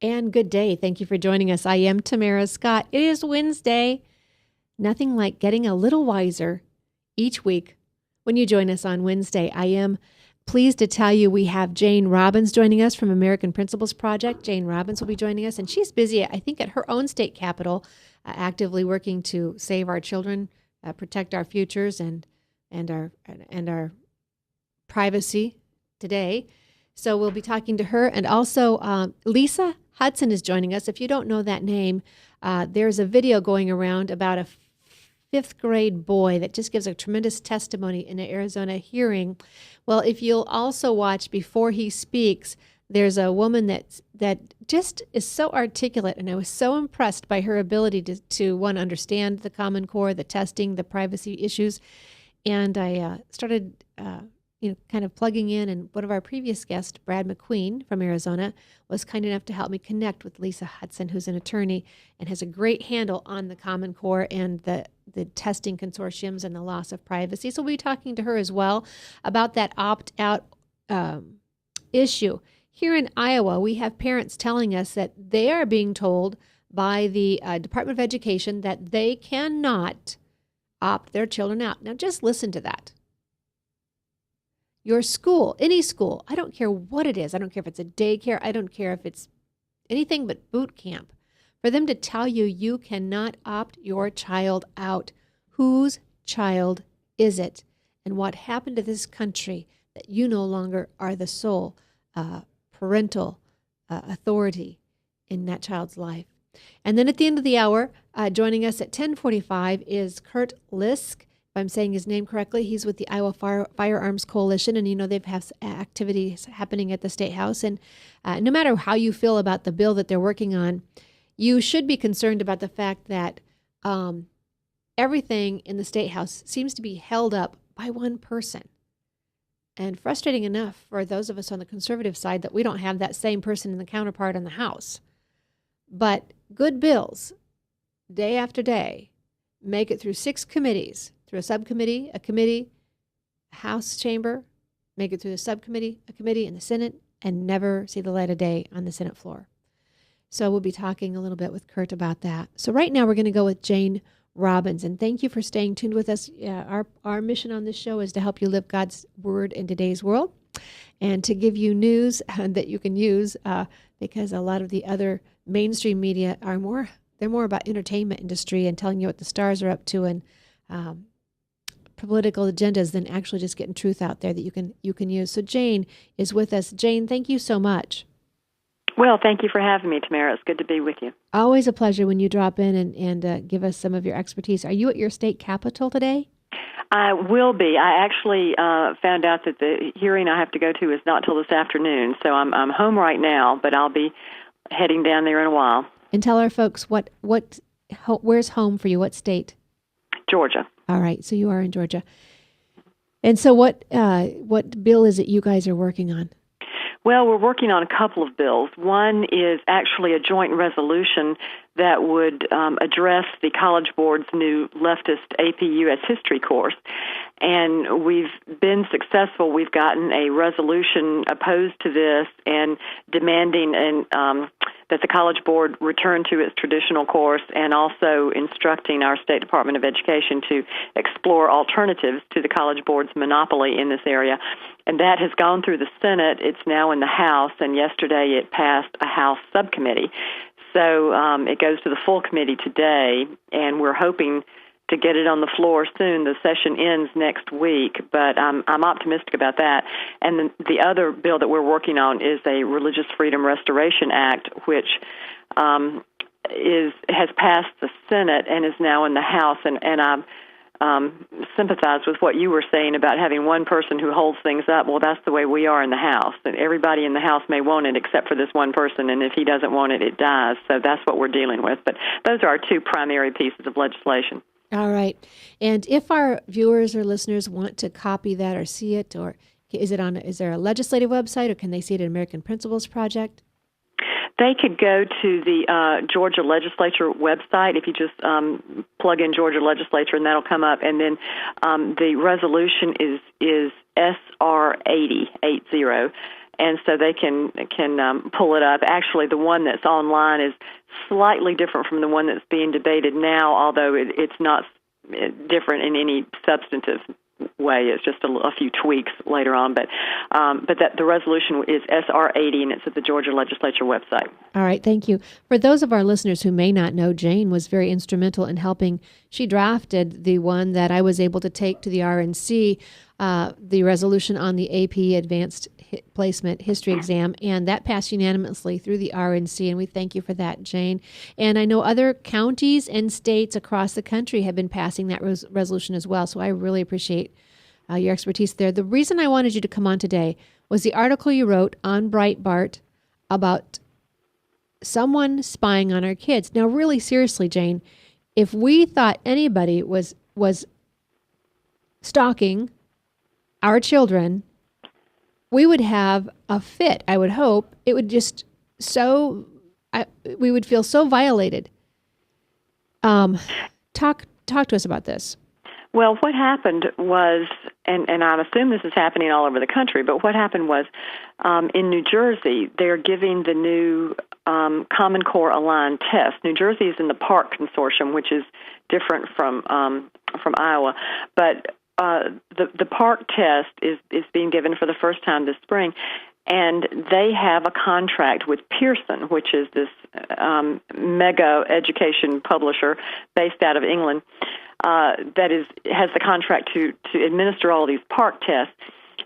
And good day. Thank you for joining us. I am Tamara Scott. It is Wednesday. Nothing like getting a little wiser each week when you join us on Wednesday. I am pleased to tell you we have Jane Robbins joining us from American Principles Project. Jane Robbins will be joining us, and she's busy, I think, at her own state capitol, actively working to save our children, protect our futures, and our privacy today. So we'll be talking to her, and also Lisa Hudson is joining us. If you don't know that name, there's a video going around about a fifth grade boy that just gives a tremendous testimony in an Arizona hearing. Well, if you'll also watch before he speaks, there's a woman that just is so articulate, and I was so impressed by her ability to one, understand the Common Core, the testing, the privacy issues, and I started kind of plugging in, and one of our previous guests, Brad McQueen from Arizona, was kind enough to help me connect with Lisa Hudson, who's an attorney and has a great handle on the Common Core and the testing consortiums and the loss of privacy. So we'll be talking to her as well about that opt-out issue. Here in Iowa, we have parents telling us that they are being told by the Department of Education that they cannot opt their children out. Now, just listen to that. Your school, any school, I don't care what it is. I don't care if it's a daycare. I don't care if it's anything but boot camp. For them to tell you you cannot opt your child out. Whose child is it? And what happened to this country that you no longer are the sole parental authority in that child's life? And then at the end of the hour, joining us at 10:45 is Kurt Lisk. If I'm saying his name correctly, he's with the Iowa Firearms Coalition, and they've have activities happening at the State House. And no matter how you feel about the bill that they're working on, you should be concerned about the fact that everything in the State House seems to be held up by one person. And frustrating enough for those of us on the conservative side that we don't have that same person in the counterpart in the House. But good bills, day after day, make it through 6 committees, through a subcommittee, a committee, a House chamber, make it through the subcommittee, a committee, in the Senate, and never see the light of day on the Senate floor. So we'll be talking a little bit with Kurt about that. So right now we're going to go with Jane Robbins, and thank you for staying tuned with us. Our mission on this show is to help you live God's word in today's world and to give you news that you can use because a lot of the other mainstream media they're more about entertainment industry and telling you what the stars are up to and political agendas than actually just getting truth out there that you can use. So Jane is with us. Jane, thank you so much. Well, thank you for having me, Tamara. It's good to be with you. Always a pleasure when you drop in and give us some of your expertise. Are you at your state capitol today? I will be. I actually found out that the hearing I have to go to is not till this afternoon, so I'm home right now, but I'll be heading down there in a while. And tell our folks where's home for you? What state? Georgia. All right, so you are in Georgia. And so what bill is it you guys are working on? Well, we're working on a couple of bills. One is actually a joint resolution that would address the College Board's new leftist AP U.S. history course. And we've been successful. We've gotten a resolution opposed to this and demanding that the College Board return to its traditional course, and also instructing our State Department of Education to explore alternatives to the College Board's monopoly in this area. And that has gone through the Senate. It's now in the House, and yesterday it passed a House subcommittee. So it goes to the full committee today, and we're hoping to get it on the floor soon. The session ends next week, but I'm optimistic about that. And the other bill that we're working on is a Religious Freedom Restoration Act, which has passed the Senate and is now in the House. And I sympathize with what you were saying about having one person who holds things up. Well, that's the way we are in the House. And everybody in the House may want it except for this one person, and if he doesn't want it, it dies. So that's what we're dealing with. But those are our two primary pieces of legislation. All right. And if our viewers or listeners want to copy that or see it, or is there a legislative website, or can they see it at American Principles Project? They could go to the Georgia Legislature website if you just plug in Georgia Legislature, and that'll come up. And then the resolution is SR 80, and so they can pull it up. Actually, the one that's online is slightly different from the one that's being debated now, although it's not different in any substantive way. It's just a few tweaks later on, but that the resolution is SR 80, and it's at the Georgia Legislature website. All right, thank you. For those of our listeners who may not know, Jane was very instrumental in helping. She drafted the one that I was able to take to the RNC, the resolution on the AP Advanced Placement History exam, and that passed unanimously through the RNC, and we thank you for that, Jane. And I know other counties and states across the country have been passing that resolution as well, so I really appreciate your expertise there. The reason I wanted you to come on today was the article you wrote on Breitbart about someone spying on our kids. Now, really seriously, Jane, if we thought anybody was stalking our children, we would have a fit. I would hope it would just we would feel so violated. Talk to us about this. Well, what happened was, and I assume this is happening all over the country, but what happened was in New Jersey, they're giving the new Common Core Aligned test. New Jersey is in the PARC consortium, which is different from Iowa, but the PARC test is being given for the first time this spring, and they have a contract with Pearson, which is this mega education publisher based out of England that has the contract to administer all of these PARC tests.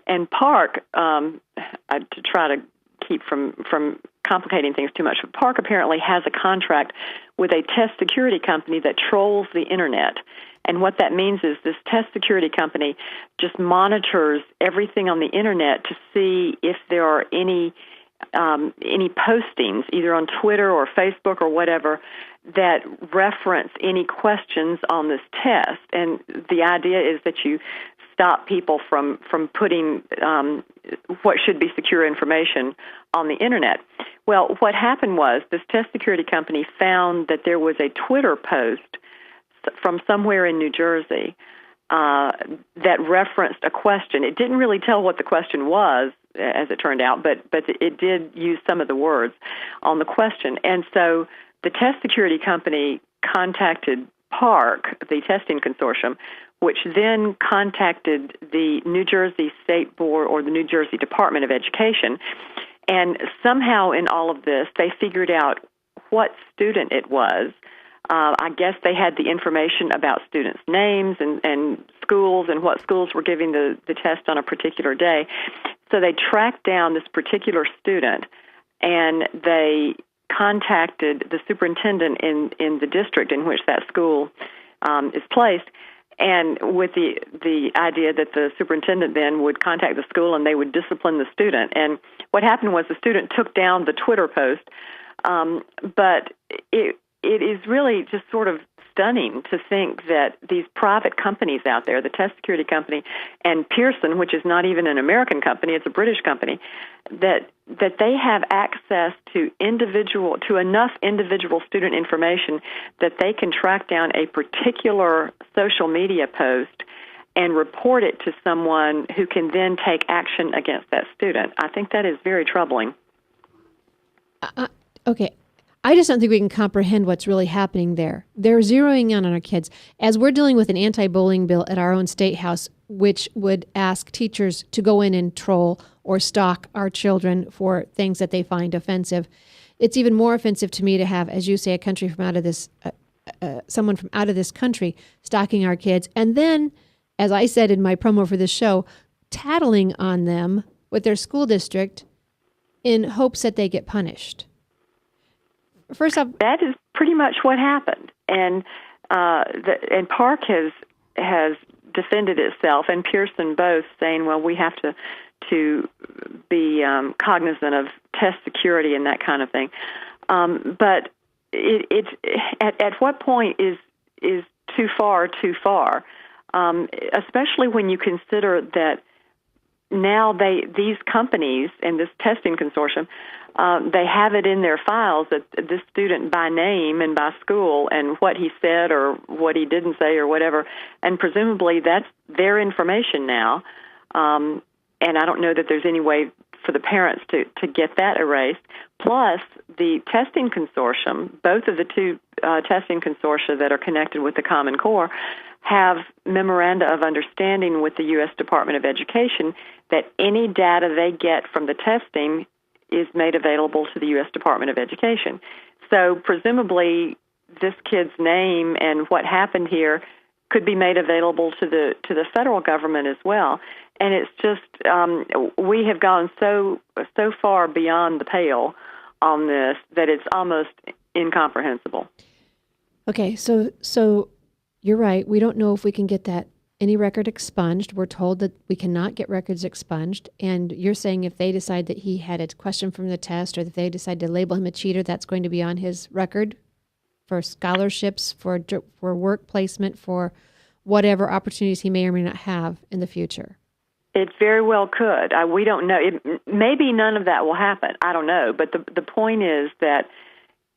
And PARC, to try to keep from complicating things too much, but PARC apparently has a contract with a test security company that trolls the Internet. And what that means is this test security company just monitors everything on the Internet to see if there are any postings, either on Twitter or Facebook or whatever, that reference any questions on this test. And the idea is that you stop people from putting what should be secure information on the Internet. Well, what happened was this test security company found that there was a Twitter post from somewhere in New Jersey that referenced a question. It didn't really tell what the question was, as it turned out, but it did use some of the words on the question. And so the test security company contacted PARC, the testing consortium, which then contacted the New Jersey State Board or the New Jersey Department of Education. And somehow in all of this, they figured out what student it was. I guess they had the information about students' names and schools and what schools were giving the test on a particular day. So they tracked down this particular student, and they contacted the superintendent in the district in which that school is placed, and with the idea that the superintendent then would contact the school and they would discipline the student. And what happened was the student took down the Twitter post, but it is really just sort of stunning to think that these private companies out there, the test security company and Pearson, which is not even an American company, it's a British company, that they have access to enough individual student information that they can track down a particular social media post and report it to someone who can then take action against that student. I think that is very troubling. Okay. I just don't think we can comprehend what's really happening there. They're zeroing in on our kids. As we're dealing with an anti-bullying bill at our own state house, which would ask teachers to go in and troll or stalk our children for things that they find offensive, it's even more offensive to me to have, as you say, a country from out of this, someone from out of this country stalking our kids. And then, as I said in my promo for this show, tattling on them with their school district in hopes that they get punished. First off, that is pretty much what happened, and PARC has defended itself, and Pearson both, saying, "Well, we have to be cognizant of test security and that kind of thing." But it at what point is too far too far, especially when you consider that now these companies and this testing consortium. They have it in their files that this student by name and by school and what he said or what he didn't say or whatever, and presumably that's their information now. And I don't know that there's any way for the parents to get that erased. Plus, the testing consortium, both of the two testing consortia that are connected with the Common Core, have memoranda of understanding with the U.S. Department of Education that any data they get from the testing is made available to the U.S. Department of Education. So presumably this kid's name and what happened here could be made available to the federal government as well. And it's just we have gone so far beyond the pale on this that it's almost incomprehensible. Okay, so you're right. We don't know if we can get any record expunged. We're told that we cannot get records expunged. And you're saying if they decide that he had a question from the test, or if they decide to label him a cheater, that's going to be on his record for scholarships, for work placement, for whatever opportunities he may or may not have in the future. It very well could. We don't know. Maybe none of that will happen. I don't know. But the point is that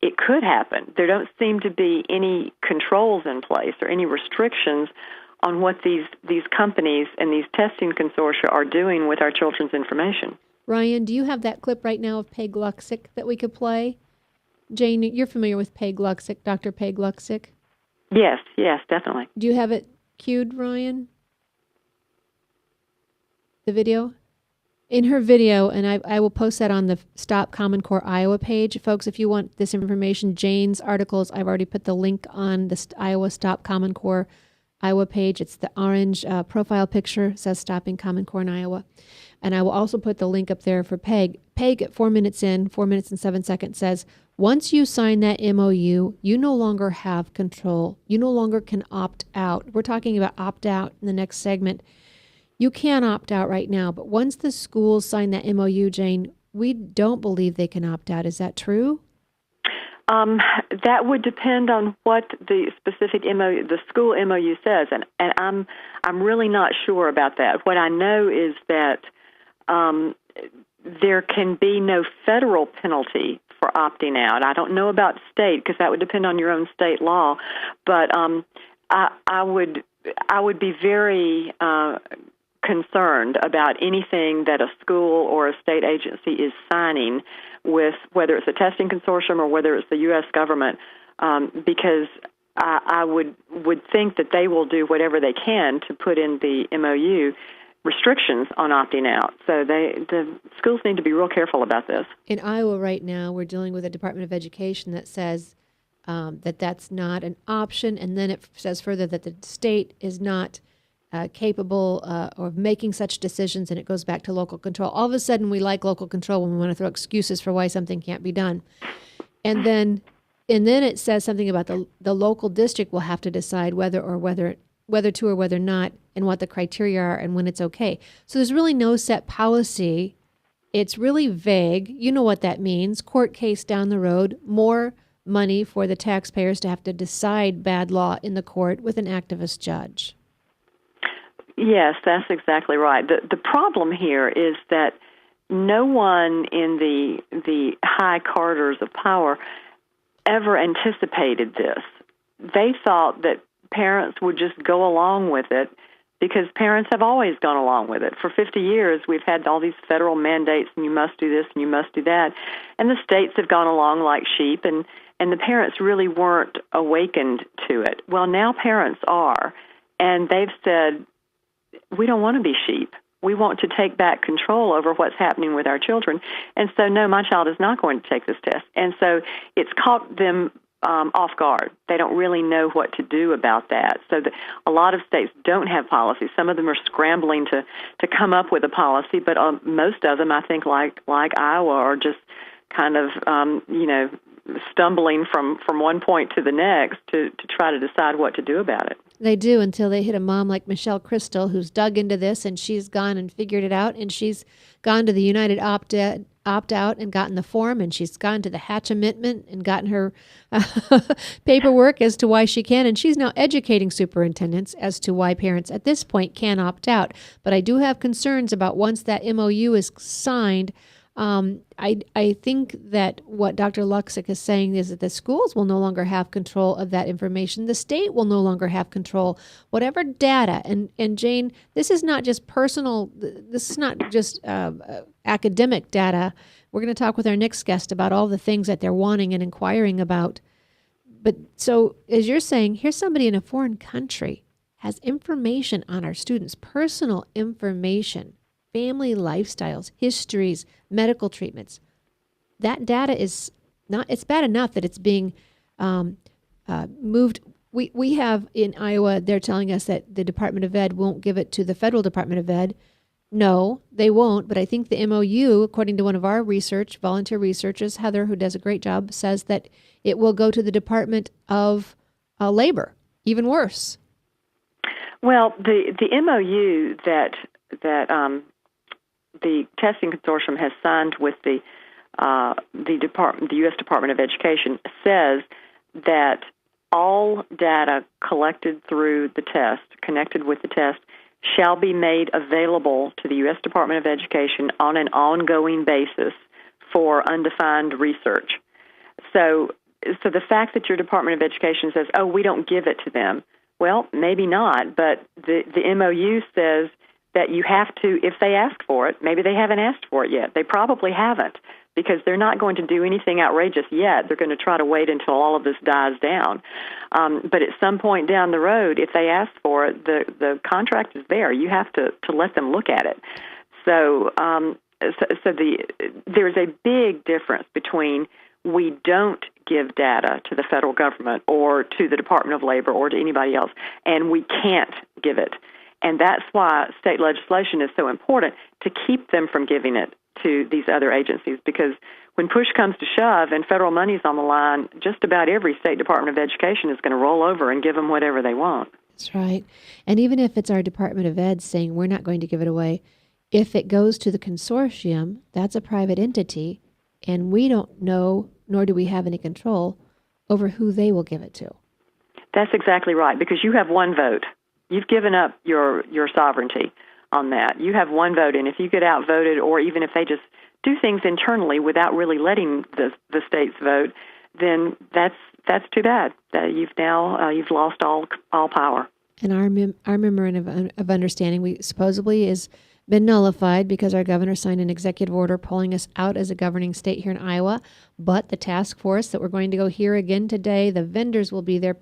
it could happen. There don't seem to be any controls in place or any restrictions on what these companies and these testing consortia are doing with our children's information. Ryan, do you have that clip right now of Peg Luksick that we could play? Jane, you're familiar with Peg Luksick, Dr. Peg Luksick? Yes, definitely. Do you have it cued, Ryan? The video? In her video, and I will post that on the Stop Common Core Iowa page. Folks, if you want this information, Jane's articles, I've already put the link on the Iowa Stop Common Core Iowa page. It's the orange profile picture. It says Stopping Common Core in Iowa. And I will also put the link up there for Peg. Peg at 4 minutes and 7 seconds says, once you sign that MOU, you no longer have control. You no longer can opt out. We're talking about opt out in the next segment. You can opt out right now, but once the schools sign that MOU, Jane, we don't believe they can opt out. Is that true? That would depend on what the specific MOU, the school MOU says, and I'm really not sure about that. What I know is that there can be no federal penalty for opting out. I don't know about state because that would depend on your own state law, but I would be very concerned about anything that a school or a state agency is signing with, whether it's a testing consortium or whether it's the U.S. government, because I would think that they will do whatever they can to put in the MOU restrictions on opting out. So the schools need to be real careful about this. In Iowa right now, we're dealing with a Department of Education that says that that's not an option, and then it says further that the state is not capable of making such decisions, and it goes back to local control. All of a sudden, we like local control when we want to throw excuses for why something can't be done. And then it says something about the local district will have to decide whether to or whether not, and what the criteria are and when it's okay. So there's really no set policy. It's really vague. You know what that means. Court case down the road, more money for the taxpayers to have to decide bad law in the court with an activist judge. Yes, that's exactly right. The problem here is that no one in the high corridors of power ever anticipated this. They thought that parents would just go along with it because parents have always gone along with it. For 50 years, we've had all these federal mandates, and you must do this and you must do that. And the states have gone along like sheep, and the parents really weren't awakened to it. Well, now parents are, and they've said, we don't want to be sheep. We want to take back control over what's happening with our children. And so, no, my child is not going to take this test. And so it's caught them off guard. They don't really know what to do about that. So a lot of states don't have policies. Some of them are scrambling to come up with a policy, but most of them, I think, like Iowa, are just kind of, stumbling from one point to the next to try to decide what to do about it. They do, until they hit a mom like Michelle Crystal, who's dug into this, and she's gone and figured it out, and she's gone to the United opt-out and gotten the form, and she's gone to the Hatch Amendment and gotten her paperwork as to why she can, and she's now educating superintendents as to why parents at this point can opt out. But I do have concerns about once that MOU is signed, I think that what Dr. Luxick is saying is that the schools will no longer have control of that information. The state will no longer have control. Whatever data, and Jane, this is not just personal, this is not just academic data. We're going to talk with our next guest about all the things that they're wanting and inquiring about. But so, as you're saying, here's somebody in a foreign country has information on our students, personal information, family lifestyles, histories, medical treatments. That data is not, it's bad enough that it's being moved. We have in Iowa, they're telling us that the Department of Ed won't give it to the federal Department of Ed. No, they won't. But I think the MOU, according to one of our volunteer researchers, Heather, who does a great job, says that it will go to the Department of Labor. Even worse. Well, the MOU that the testing consortium has signed with the U.S. Department of Education says that all data collected through the test, connected with the test, shall be made available to the U.S. Department of Education on an ongoing basis for undefined research. So the fact that your Department of Education says, oh, we don't give it to them, well, maybe not, but the MOU says that you have to, if they ask for it, maybe they haven't asked for it yet. They probably haven't, because they're not going to do anything outrageous yet. They're going to try to wait until all of this dies down. But at some point down the road, if they ask for it, the contract is there. You have to let them look at it. So there's a big difference between we don't give data to the federal government or to the Department of Labor or to anybody else, and we can't give it. And that's why state legislation is so important, to keep them from giving it to these other agencies, because when push comes to shove and federal money's on the line, just about every state Department of Education is going to roll over and give them whatever they want. That's right. And even if it's our Department of Ed saying we're not going to give it away, if it goes to the consortium, that's a private entity, and we don't know, nor do we have any control over who they will give it to. That's exactly right, because you have one vote. You've given up your sovereignty on that. You have one vote, and if you get outvoted, or even if they just do things internally without really letting the states vote, then that's too bad. You've lost all power. And our memorandum of understanding, we supposedly is been nullified because our governor signed an executive order pulling us out as a governing state here in Iowa. But the task force that we're going to go hear again today, the vendors will be there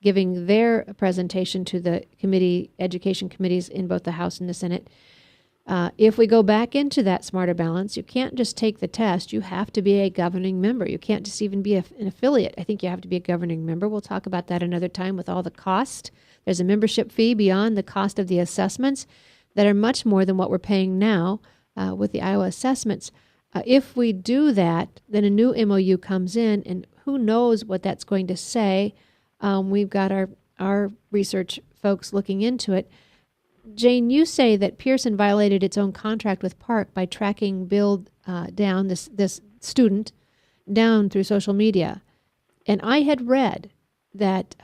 giving their presentation to the education committees in both the House and the Senate. If we go back into that smarter balance, you can't just take the test. You have to be a governing member. You can't just even be an affiliate. I think you have to be a governing member. We'll talk about that another time with all the cost. There's a membership fee beyond the cost of the assessments that are much more than what we're paying now with the Iowa assessments. If we do that, then a new MOU comes in, and who knows what that's going to say. We've got our research folks looking into it. Jane, you say that Pearson violated its own contract with Park by tracking Bill down, this student, down through social media. And I had read that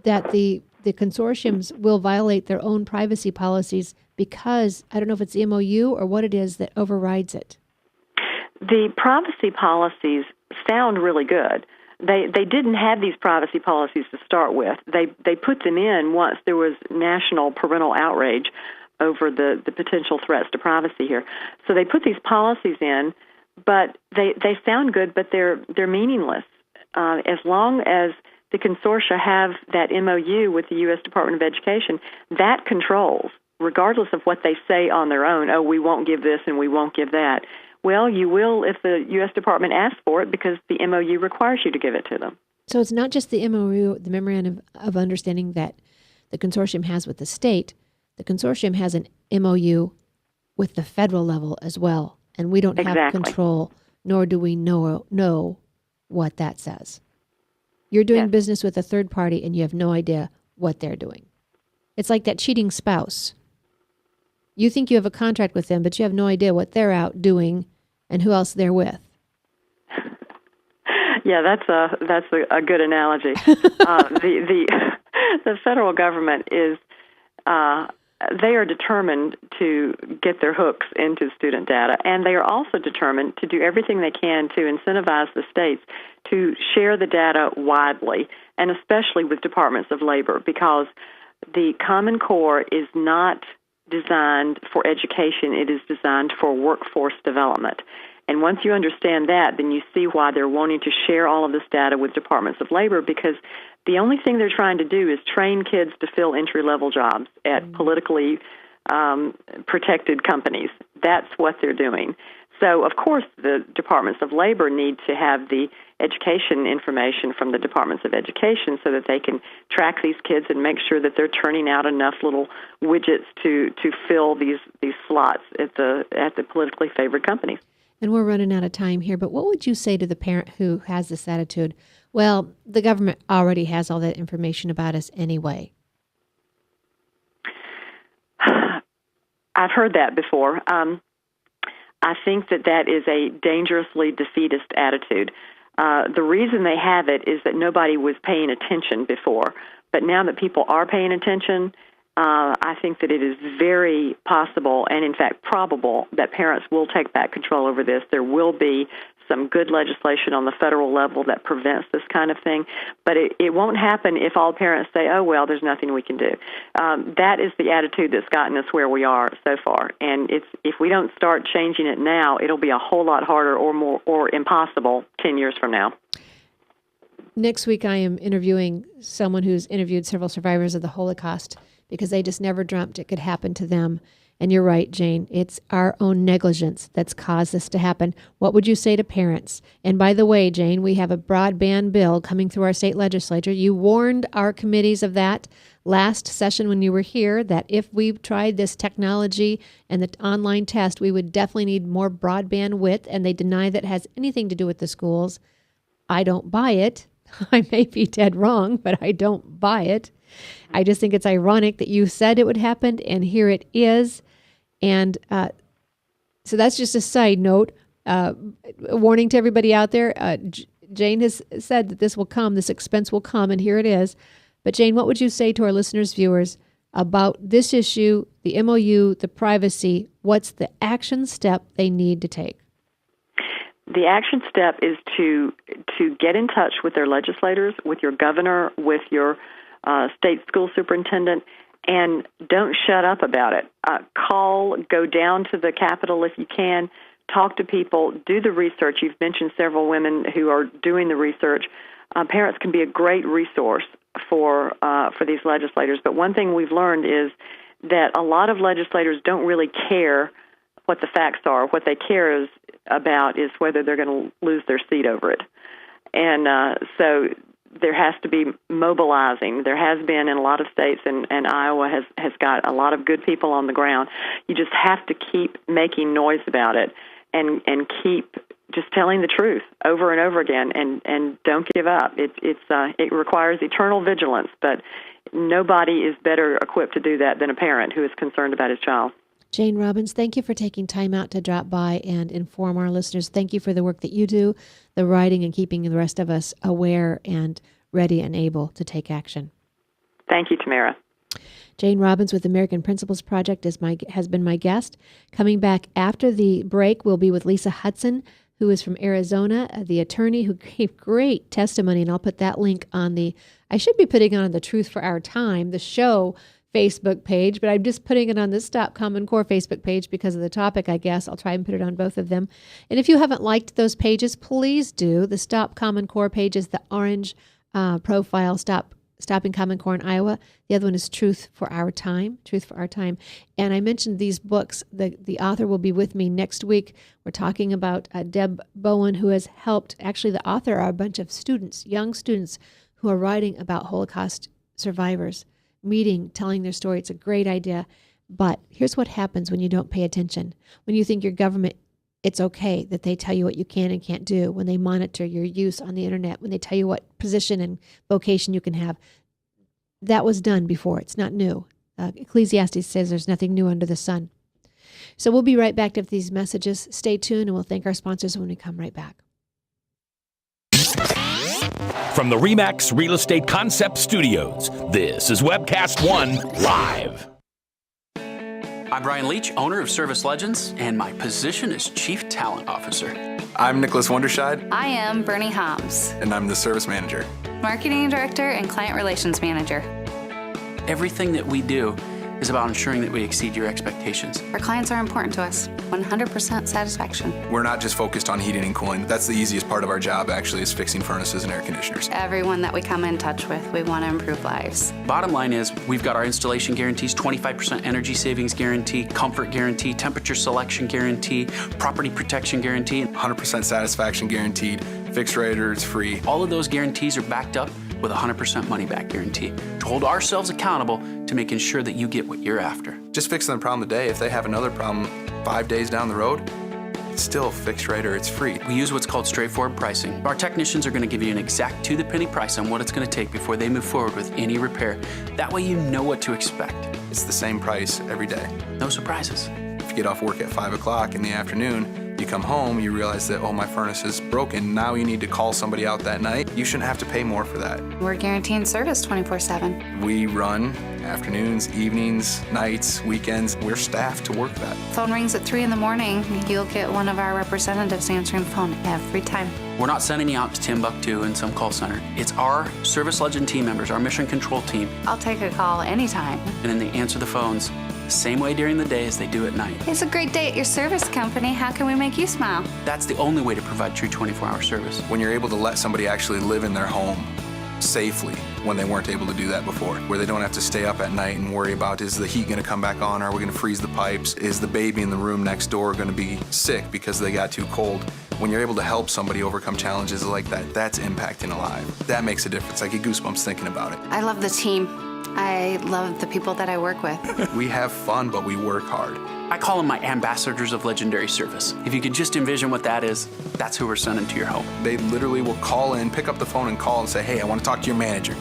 that the consortiums will violate their own privacy policies because, I don't know if it's the MOU or what it is that overrides it. The privacy policies sound really good. They didn't have these privacy policies to start with. They put them in once there was national parental outrage over the potential threats to privacy here. So they put these policies in, but they sound good, but they're meaningless. As long as the consortia have that MOU with the U.S. Department of Education, that controls, regardless of what they say on their own. Oh, we won't give this and we won't give that. Well, you will if the U.S. Department asks for it, because the MOU requires you to give it to them. So it's not just the MOU, the Memorandum of Understanding that the consortium has with the state. The consortium has an MOU with the federal level as well, and we don't have control, nor do we know what that says. You're doing business with a third party, and you have no idea what they're doing. It's like that cheating spouse. You think you have a contract with them, but you have no idea what they're out doing and who else they're with. Yeah, that's a good analogy. The federal government is they are determined to get their hooks into student data, and they are also determined to do everything they can to incentivize the states to share the data widely, and especially with departments of labor, because the Common Core is not designed for education. It is designed for workforce development. And once you understand that, then you see why they're wanting to share all of this data with departments of labor, because the only thing they're trying to do is train kids to fill entry-level jobs at politically protected companies. That's what they're doing. So, of course, the departments of labor need to have the education information from the departments of education so that they can track these kids and make sure that they're turning out enough little widgets to fill these slots at the politically favored companies. And we're running out of time here, but what would you say to the parent who has this attitude? Well, the government already has all that information about us anyway. I've heard that before. I think that is a dangerously defeatist attitude. The reason they have it is that nobody was paying attention before. But now that people are paying attention, I think that it is very possible and, in fact, probable that parents will take back control over this. There will be some good legislation on the federal level that prevents this kind of thing, but it won't happen if all parents say, oh, well, there's nothing we can do. That is the attitude that's gotten us where we are so far, and if we don't start changing it now, it'll be a whole lot harder or impossible 10 years from now. Next week, I am interviewing someone who's interviewed several survivors of the Holocaust because they just never dreamt it could happen to them. And you're right, Jane. It's our own negligence that's caused this to happen. What would you say to parents? And by the way, Jane, we have a broadband bill coming through our state legislature. You warned our committees of that last session when you were here, that if we tried this technology and the online test, we would definitely need more broadband width, and they deny that has anything to do with the schools. I don't buy it. I may be dead wrong, but I don't buy it. I just think it's ironic that you said it would happen, and here it is. And so that's just a side note. A warning to everybody out there. Jane has said that this will come, this expense will come, and here it is. But Jane, what would you say to our listeners, viewers, about this issue, the MOU, the privacy? What's the action step they need to take? The action step is to get in touch with their legislators, with your governor, with your state school superintendent, and don't shut up about it. Call, go down to the Capitol if you can, talk to people, do the research. You've mentioned several women who are doing the research. Parents can be a great resource for these legislators. But one thing we've learned is that a lot of legislators don't really care what the facts are. What they care about is whether they're going to lose their seat over it. And so there has to be mobilizing. There has been in a lot of states, and Iowa has got a lot of good people on the ground. You just have to keep making noise about it and keep just telling the truth over and over again, and don't give up. It requires eternal vigilance, but nobody is better equipped to do that than a parent who is concerned about his child. Jane Robbins, thank you for taking time out to drop by and inform our listeners. Thank you for the work that you do, the writing, and keeping the rest of us aware and ready and able to take action. Thank you, Tamara. Jane Robbins with American Principles Project has been my guest. Coming back after the break, we'll be with Lisa Hudson, who is from Arizona, the attorney who gave great testimony, and I'll put that link on I should be putting on the Truth for Our Time, the show Facebook page, but I'm just putting it on the Stop Common Core Facebook page because of the topic, I guess. I'll try and put it on both of them. And if you haven't liked those pages, please do. The Stop Common Core page is the orange profile, Stopping Common Core in Iowa. The other one is Truth for Our Time, Truth for Our Time. And I mentioned these books. The author will be with me next week. We're talking about Deb Bowen, who has helped. Actually, the author are a bunch of students, young students, who are writing about Holocaust survivors, meeting, telling their story. It's a great idea. But here's what happens when you don't pay attention. When you think your government, it's okay that they tell you what you can and can't do, when they monitor your use on the internet, when they tell you what position and vocation you can have. That was done before. It's not new. Ecclesiastes says there's nothing new under the sun. So we'll be right back to these messages. Stay tuned, and we'll thank our sponsors when we come right back. From the RE/MAX Real Estate Concept Studios, this is Webcast One Live. I'm Brian Leach, owner of Service Legends, and my position is Chief Talent Officer. I'm Nicholas Wonderscheid. I am Bernie Homs. And I'm the Service Manager. Marketing Director and Client Relations Manager. Everything that we do is about ensuring that we exceed your expectations. Our clients are important to us. 100% satisfaction. We're not just focused on heating and cooling. That's the easiest part of our job, actually, is fixing furnaces and air conditioners. Everyone that we come in touch with, we want to improve lives. Bottom line is, we've got our installation guarantees, 25% energy savings guarantee, comfort guarantee, temperature selection guarantee, property protection guarantee. 100% satisfaction guaranteed. Fixed rate or it's free. All of those guarantees are backed up with a 100% money-back guarantee to hold ourselves accountable to making sure that you get what you're after. Just fixing the problem today. If they have another problem 5 days down the road, it's still fixed rate or it's free. We use what's called straightforward pricing. Our technicians are going to give you an exact to-the-penny price on what it's going to take before they move forward with any repair. That way you know what to expect. It's the same price every day. No surprises. If you get off work at 5 o'clock in the afternoon, you come home, you realize that, oh, my furnace is broken. Now you need to call somebody out that night. You shouldn't have to pay more for that. We're guaranteeing service 24/7. We run afternoons, evenings, nights, weekends. We're staffed to work that. Phone rings at 3 in the morning. You'll get one of our representatives answering the phone every time. We're not sending you out to Timbuktu in some call center. It's our Service Legend team members, our mission control team. I'll take a call anytime. And then they answer the phones the same way during the day as they do at night. It's a great day at your service company. How can we make you smile? That's the only way to provide true 24-hour service. When you're able to let somebody actually live in their home safely when they weren't able to do that before, where they don't have to stay up at night and worry about, is the heat going to come back on? Are we going to freeze the pipes? Is the baby in the room next door going to be sick because they got too cold? When you're able to help somebody overcome challenges like that, that's impacting a life. That makes a difference. I get goosebumps thinking about it. I love the team. I love the people that I work with. We have fun, but we work hard. I call them my ambassadors of legendary service. If you could just envision what that is, that's who we're sending to your home. They literally will call in, pick up the phone and call and say, hey, I want to talk to your manager.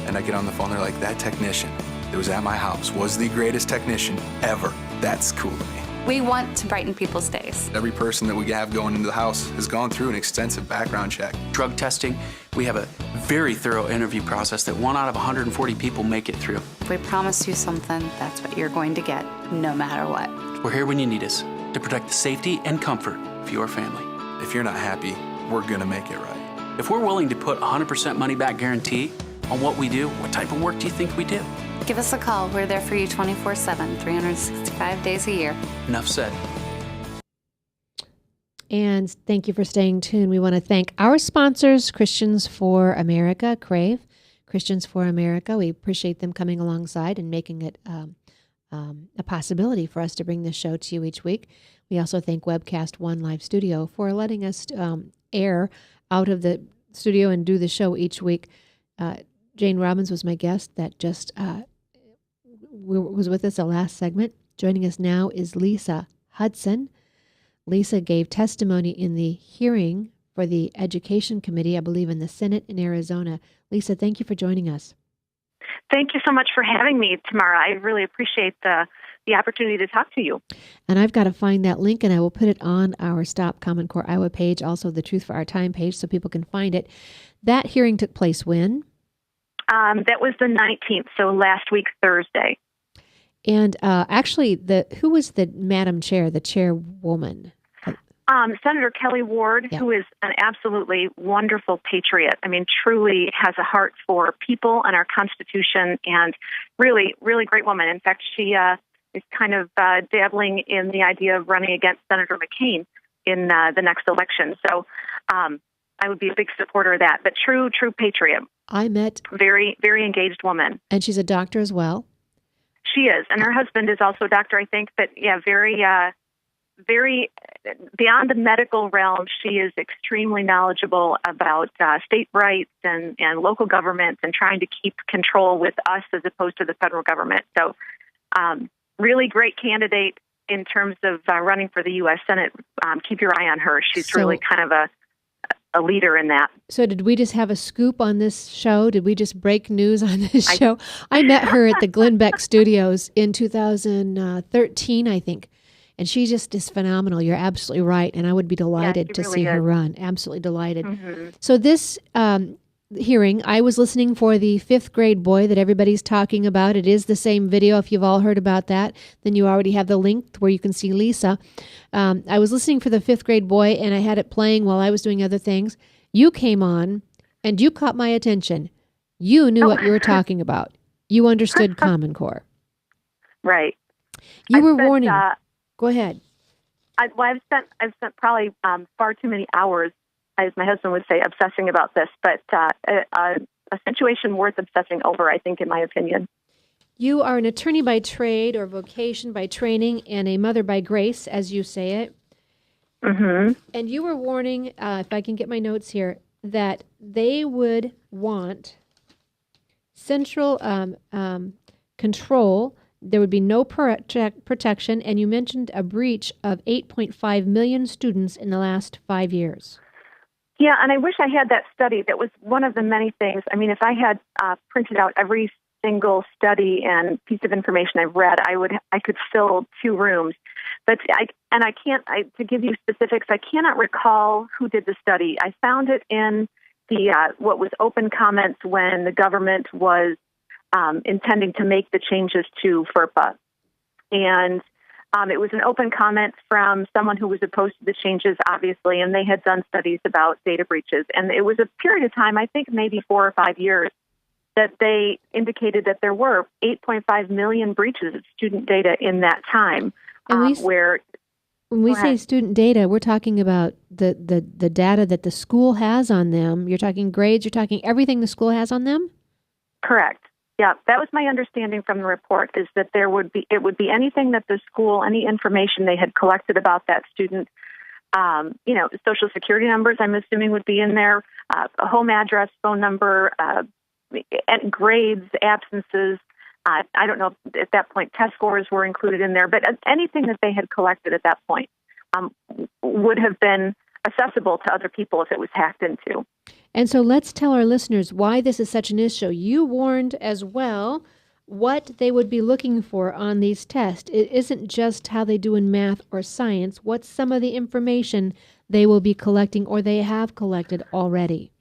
And I get on the phone, they're like, that technician that was at my house was the greatest technician ever. That's cool to me. We want to brighten people's days. Every person that we have going into the house has gone through an extensive background check. Drug testing, we have a very thorough interview process that 1 out of 140 people make it through. If we promise you something, that's what you're going to get, no matter what. We're here when you need us to protect the safety and comfort of your family. If you're not happy, we're going to make it right. If we're willing to put 100% money-back guarantee on what we do, what type of work do you think we do? Give us a call. We're there for you 24/7, 365 days a year. Enough said. And thank you for staying tuned. We want to thank our sponsors, Christians for America, Crave, Christians for America. We appreciate them coming alongside and making it a possibility for us to bring this show to you each week. We also thank Webcast One Live Studio for letting us air out of the studio and do the show each week. Jane Robbins was my guest that just was with us the last segment. Joining us now is Lisa Hudson. Lisa gave testimony in the hearing for the Education Committee, I believe in the Senate in Arizona. Lisa, thank you for joining us. Thank you so much for having me, Tamara. I really appreciate the opportunity to talk to you. And I've got to find that link, and I will put it on our Stop Common Core Iowa page, also the Truth for Our Time page, so people can find it. That hearing took place when? That was the 19th, so last week, Thursday. And actually, who was the Madam Chair, the chairwoman? Senator Kelly Ward, Yeah. who is an absolutely wonderful patriot. I mean, truly has a heart for people and our Constitution, and really, really great woman. In fact, she is kind of dabbling in the idea of running against Senator McCain in the next election. So I would be a big supporter of that. But true patriot. I met. Very, very engaged woman. And she's a doctor as well? She is. And her husband is also a doctor, I think. But, yeah, very beyond the medical realm, she is extremely knowledgeable about state rights and local governments and trying to keep control with us as opposed to the federal government. So really great candidate in terms of running for the U.S. Senate. Keep your eye on her. She's really kind of a leader in that. So did we just have a scoop on this show? Did we just break news on this show? I met her at the Glenn Beck Studios in 2013, I think. And she just is phenomenal. You're absolutely right. And I would be delighted to see her run. Absolutely delighted. Mm-hmm. So this hearing, I was listening for the 5th grade boy that everybody's talking about. It is the same video. If you've all heard about that, then you already have the link where you can see Lisa. I was listening for the 5th grade boy, and I had it playing while I was doing other things. You came on, and you caught my attention. You knew what you were talking about. You understood Common Core. Right. You were warning. Go ahead. I've spent probably far too many hours, as my husband would say, obsessing about this. But a situation worth obsessing over, I think, in my opinion. You are an attorney by trade or vocation by training, and a mother by grace, as you say it. Mm-hmm. And you were warning, if I can get my notes here, that they would want central control. There would be no protection, and you mentioned a breach of 8.5 million students in the last 5 years. Yeah, and I wish I had that study. That was one of the many things. I mean, if I had printed out every single study and piece of information I've read, I could fill 2 rooms. But to give you specifics, I cannot recall who did the study. I found it in the what was open comments when the government was intending to make the changes to FERPA. And it was an open comment from someone who was opposed to the changes, obviously, and they had done studies about data breaches. And it was a period of time, I think maybe 4 or 5 years, that they indicated that there were 8.5 million breaches of student data in that time. And when we say student data, we're talking about the data that the school has on them. You're talking grades, you're talking everything the school has on them? Correct. Yeah, that was my understanding from the report, is that it would be anything that the school, any information they had collected about that student, social security numbers, I'm assuming would be in there, a home address, phone number, grades, absences. I don't know if at that point test scores were included in there, but anything that they had collected at that point would have been accessible to other people if it was hacked into. And so let's tell our listeners why this is such an issue. You warned as well what they would be looking for on these tests. It isn't just how they do in math or science. What's some of the information they will be collecting or they have collected already?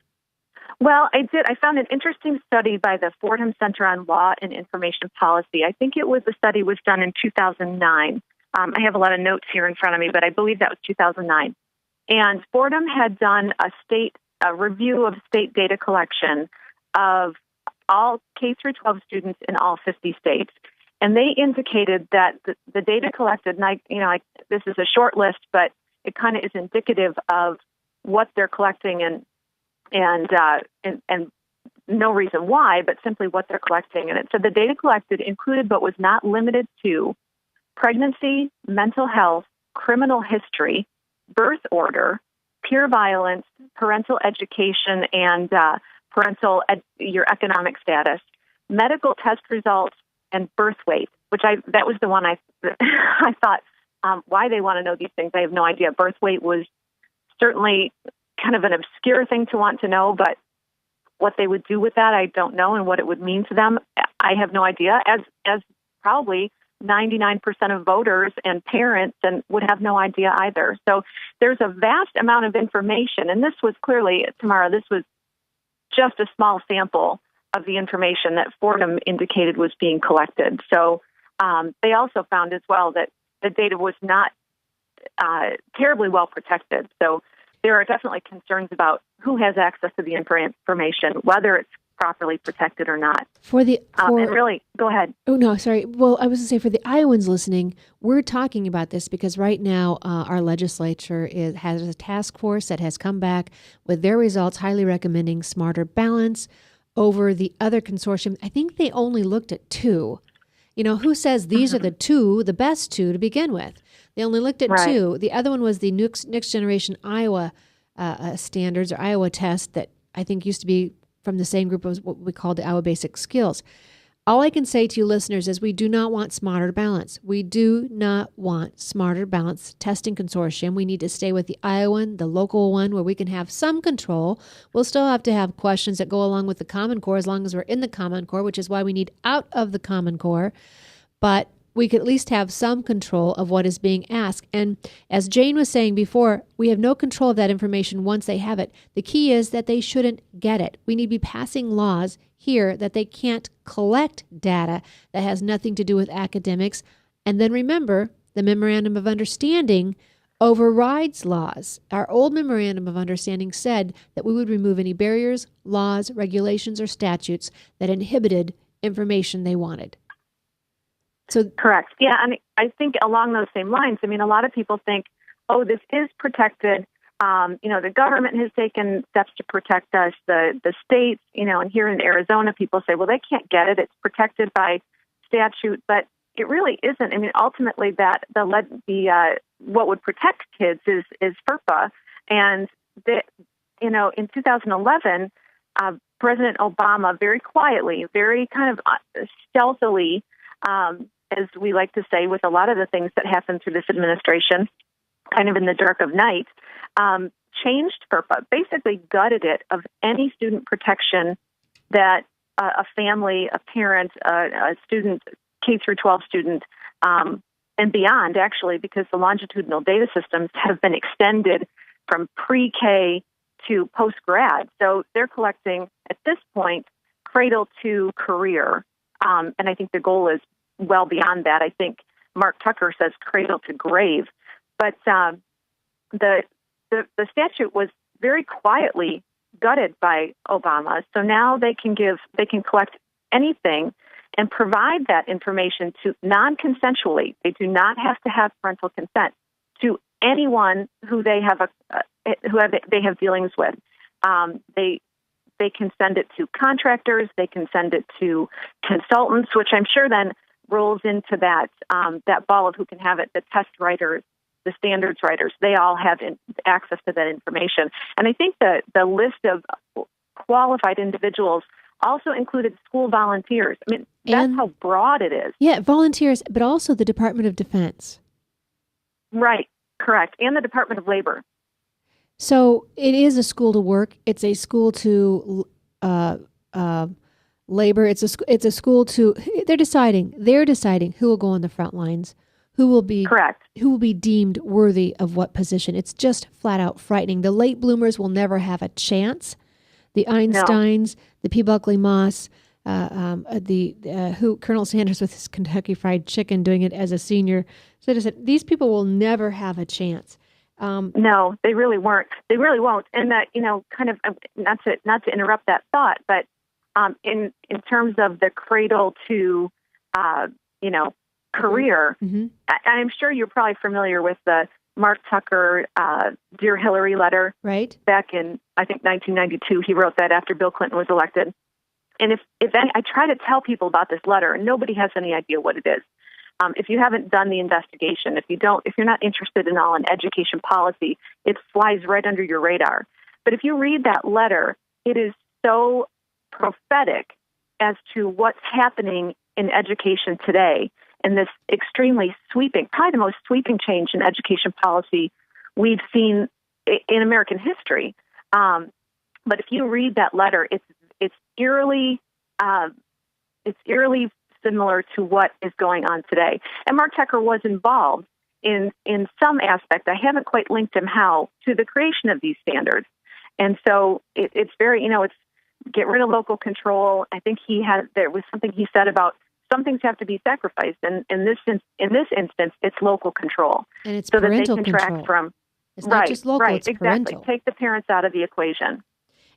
Well, I found an interesting study by the Fordham Center on Law and Information Policy. I think the study was done in 2009. I have a lot of notes here in front of me, but I believe that was 2009. And Fordham had done a review of state data collection of all K through 12 students in all 50 states. And they indicated that the data collected, and this is a short list, but it kind of is indicative of what they're collecting and no reason why, but simply what they're collecting. And it said the data collected included but was not limited to pregnancy, mental health, criminal history, birth order, peer violence, parental education, and your economic status, medical test results, and birth weight, that was the one I thought, why they want to know these things, I have no idea. Birth weight was certainly kind of an obscure thing to want to know, but what they would do with that, I don't know, and what it would mean to them, I have no idea, as probably 99% of voters and parents and would have no idea either. So there's a vast amount of information, and this was clearly, Tamara, this was just a small sample of the information that Fordham indicated was being collected. So they also found as well that the data was not terribly well protected. So there are definitely concerns about who has access to the information, whether it's properly protected or not. And really, go ahead. Oh, no, sorry. Well, I was going to say for the Iowans listening, we're talking about this because right now our legislature has a task force that has come back with their results highly recommending Smarter Balance over the other consortium. I think they only looked at 2. Who says these are the best 2 to begin with? They only looked at 2. The other one was the Next Generation Iowa standards or Iowa test that I think used to be from the same group as what we called the Iowa Basic Skills. All I can say to you listeners is we do not want Smarter Balance. We do not want Smarter Balance testing consortium. We need to stay with the Iowan, the local one, where we can have some control. We'll still have to have questions that go along with the Common Core as long as we're in the Common Core, which is why we need out of the Common Core. But we could at least have some control of what is being asked. And as Jane was saying before, we have no control of that information once they have it. The key is that they shouldn't get it. We need to be passing laws here that they can't collect data that has nothing to do with academics. And then remember, the Memorandum of Understanding overrides laws. Our old Memorandum of Understanding said that we would remove any barriers, laws, regulations, or statutes that inhibited information they wanted. So correct. Yeah, and I think along those same lines, I mean, a lot of people think, oh, this is protected. The government has taken steps to protect us. The states, and here in Arizona, people say, well, they can't get it. It's protected by statute, but it really isn't. I mean, ultimately, that what would protect kids is FERPA, and in 2011, President Obama very quietly, very kind of stealthily, as we like to say, with a lot of the things that happened through this administration, kind of in the dark of night, changed FERPA, basically gutted it of any student protection that a family, a parent, a student, K through 12 student, and beyond, actually, because the longitudinal data systems have been extended from pre-K to post-grad. So they're collecting, at this point, cradle to career. And I think the goal is well beyond that. I think Mark Tucker says cradle to grave. But the statute was very quietly gutted by Obama. So now they can collect anything and provide that information to non-consensually. They do not have to have parental consent to anyone who they have they have dealings with. They can send it to contractors. They can send it to consultants, which I'm sure then rolls into that ball of who can have it. The test writers, the standards writers, they all have access to that information. And I think the list of qualified individuals also included school volunteers. I mean, that's how broad it is. Yeah, volunteers, but also the Department of Defense. Right, correct, and the Department of Labor. So it is a school to work. It's a school to labor. It's a school to. They're deciding who will go on the front lines, who will be correct, who will be deemed worthy of what position. It's just flat out frightening. The late bloomers will never have a chance. The Einsteins, the P. Buckley Moss, who Colonel Sanders with his Kentucky Fried Chicken doing it as a senior citizen. These people will never have a chance. No, they really weren't. They really won't. And that, kind of not to interrupt that thought, but in terms of the cradle to, career, mm-hmm. I'm sure you're probably familiar with the Mark Tucker Dear Hillary letter. Right. Back in, I think, 1992. He wrote that after Bill Clinton was elected. And if any, I try to tell people about this letter, and nobody has any idea what it is. If you haven't done the investigation, if you're not interested in all in education policy, it flies right under your radar. But if you read that letter, it is so prophetic as to what's happening in education today, and this extremely sweeping, probably the most sweeping change in education policy we've seen in American history. But if you read that letter, it's eerily similar to what is going on today. And Mark Tucker was involved in some aspect. I haven't quite linked him how to the creation of these standards. And so it's very, it's get rid of local control. I think there was something he said about some things have to be sacrificed. And in this instance, it's local control. And it's so parental that they can control. track from. It's not just local, it's exactly. parental. Take the parents out of the equation.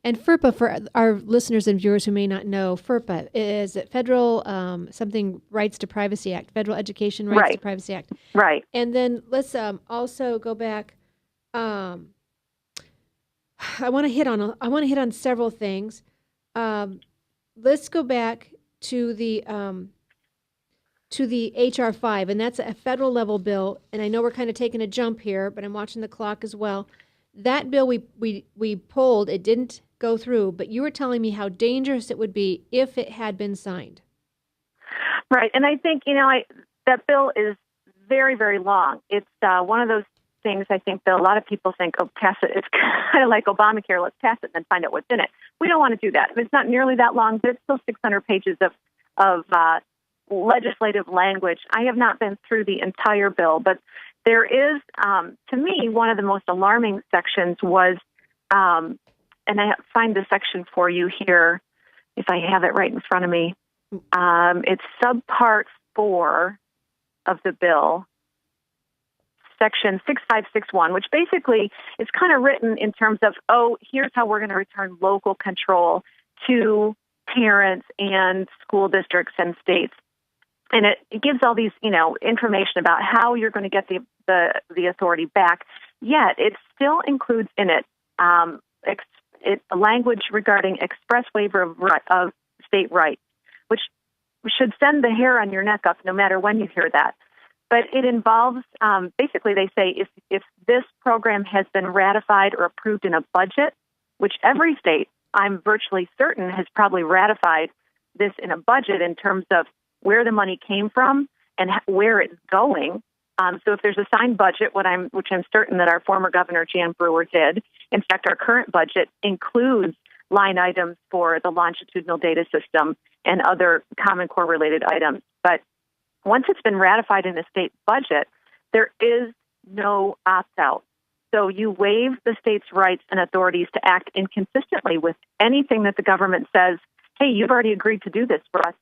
And FERPA, for our listeners and viewers who may not know, FERPA is Federal Rights to Privacy Act, Federal Education Rights to Privacy Act. Right. And then let's also go back. I want to hit on several things. Let's go back to the HR 5, and that's a federal level bill. And I know we're kind of taking a jump here, but I'm watching the clock as well. That bill we pulled, it didn't go through, but you were telling me how dangerous it would be if it had been signed. Right, and I think, that bill is very, very long. It's one of those things I think that a lot of people think, oh, pass it. It's kind of like Obamacare, let's pass it and then find out what's in it. We don't want to do that. It's not nearly that long, but it's still 600 pages of legislative language. I have not been through the entire bill, but there is, to me, one of the most alarming sections was, and I find the section for you here, if I have it right in front of me. It's subpart 4 of the bill, section 6561, which basically is kind of written in terms of, here's how we're going to return local control to parents and school districts and states. And it gives all these, information about how you're going to get the authority back. Yet it still includes in it, language regarding express waiver of state rights, which should send the hair on your neck up no matter when you hear that. But it involves, basically they say if this program has been ratified or approved in a budget, which every state, I'm virtually certain, has probably ratified this in a budget in terms of where the money came from and where it's going. So if there's a signed budget, which I'm certain that our former governor, Jan Brewer, did. In fact, our current budget includes line items for the longitudinal data system and other Common Core related items. But once it's been ratified in a state budget, there is no opt-out. So you waive the state's rights and authorities to act inconsistently with anything that the government says, hey, you've already agreed to do this for us,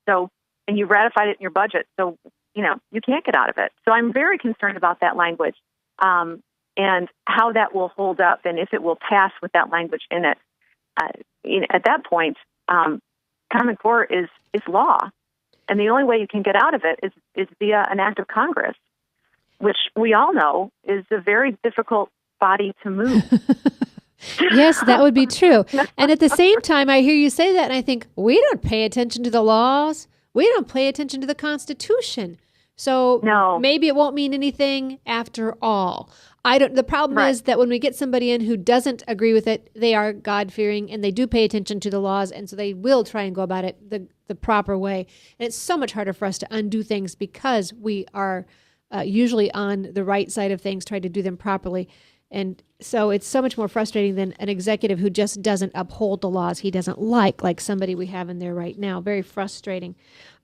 and you ratified it in your budget, so you can't get out of it. So I'm very concerned about that language and how that will hold up and if it will pass with that language in it. At that point, Common Core is law. And the only way you can get out of it is via an act of Congress, which we all know is a very difficult body to move. Yes, that would be true. And at the same time, I hear you say that, and I think, we don't pay attention to the laws. We don't pay attention to the Constitution. So maybe it won't mean anything after all. The problem is that when we get somebody in who doesn't agree with it, they are God-fearing and they do pay attention to the laws, and so they will try and go about it the proper way. And it's so much harder for us to undo things because we are usually on the right side of things, trying to do them properly. And so it's so much more frustrating than an executive who just doesn't uphold the laws he doesn't like somebody we have in there right now. Very frustrating.